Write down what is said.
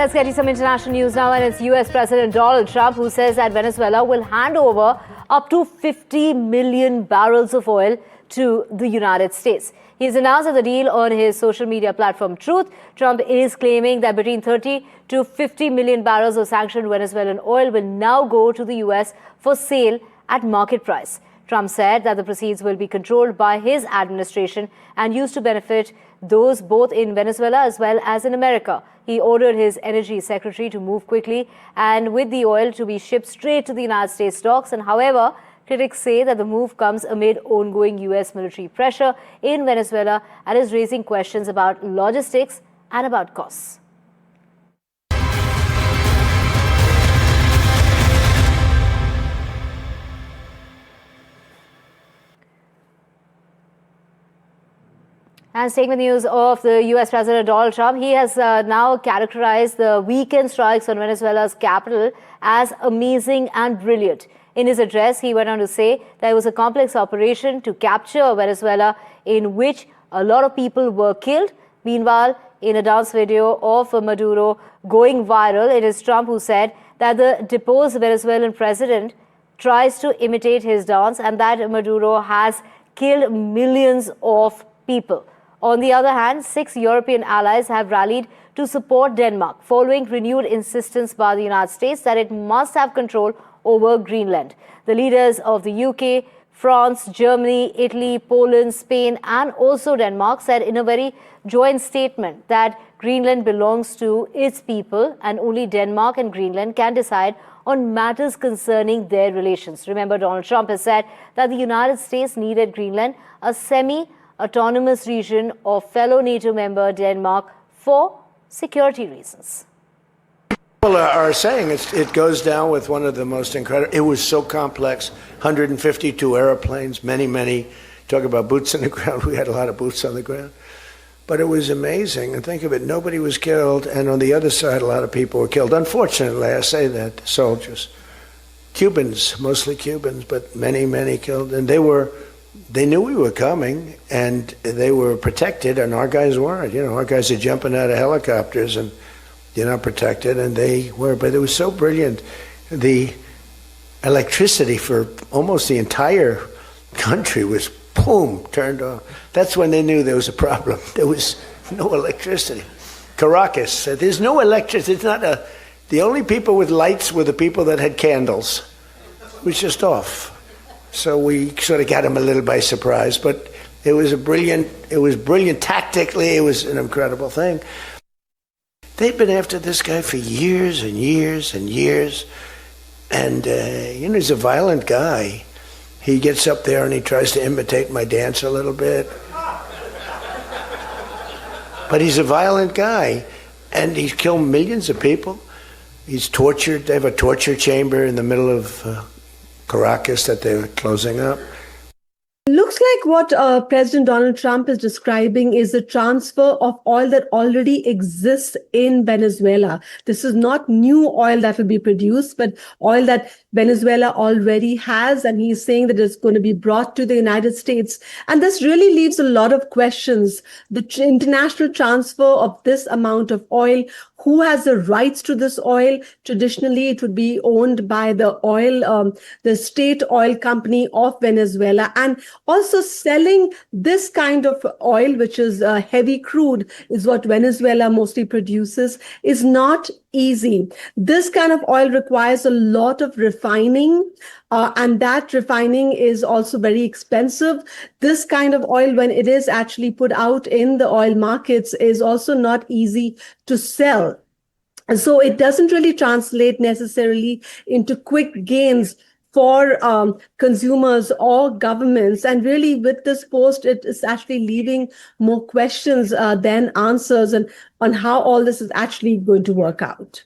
Let's get you some international news now, and it's US President Donald Trump who says that Venezuela will hand over up to 50 million barrels of oil to the United States. He's announced the deal on his social media platform Truth. Trump is claiming that between 30 to 50 million barrels of sanctioned Venezuelan oil will now go to the US for sale at market price. Trump said that the proceeds will be controlled by his administration and used to benefit those both in Venezuela as well as in America. He ordered his energy secretary to move quickly and with the oil to be shipped straight to the United States docks. And however, critics say that the move comes amid ongoing US military pressure in Venezuela and is raising questions about logistics and about costs. And staying with news of the US President Donald Trump, he has now characterized the weekend strikes on Venezuela's capital as amazing and brilliant. In his address, he went on to say that it was a complex operation to capture Venezuela in which a lot of people were killed. Meanwhile, in a dance video of Maduro going viral, it is Trump who said that the deposed Venezuelan president tries to imitate his dance and that Maduro has killed millions of people. On the other hand, 6 European allies have rallied to support Denmark, following renewed insistence by the United States that it must have control over Greenland. The leaders of the UK, France, Germany, Italy, Poland, Spain, and also Denmark said in a very joint statement that Greenland belongs to its people and only Denmark and Greenland can decide on matters concerning their relations. Remember, Donald Trump has said that the United States needed Greenland, a semi-autonomous region of fellow NATO member Denmark, for security reasons. People are saying it goes down with one of the most incredible. It was so complex, 152 airplanes, many. Talk about boots on the ground. We had a lot of boots on the ground. But it was amazing. And think of it, nobody was killed. And on the other side, a lot of people were killed. Unfortunately, I say that, soldiers. Cubans, mostly Cubans, but many killed. And they knew we were coming, and they were protected, and our guys weren't. You know, our guys are jumping out of helicopters, and you're not protected, and they were. But it was so brilliant. The electricity for almost the entire country was, boom, turned off. That's when they knew there was a problem. There was no electricity. Caracas, there's no electricity. It's not a. The only people with lights were the people that had candles. It was just off. So we sort of got them a little by surprise, but it was brilliant tactically. It was an incredible thing. They've been after this guy for years and years and years. And, you know, he's a violent guy. He gets up there and he tries to imitate my dance a little bit. But he's a violent guy. And he's killed millions of people. He's tortured. They have a torture chamber in the middle of Caracas that they're closing up. Looks like what President Donald Trump is describing is the transfer of oil that already exists in Venezuela. This is not new oil that will be produced, but oil that Venezuela already has. And he's saying that it's going to be brought to the United States. And this really leaves a lot of questions. The international transfer of this amount of oil, who has the rights to this oil? Traditionally, it would be owned by the state oil company of Venezuela. And also selling this kind of oil, which is heavy crude, is what Venezuela mostly produces, is not easy. This kind of oil requires a lot of refining, and that refining is also very expensive. This kind of oil, when it is actually put out in the oil markets, is also not easy to sell. So it doesn't really translate necessarily into quick gains for consumers or governments. And really with this post, it is actually leaving more questions than answers on how all this is actually going to work out.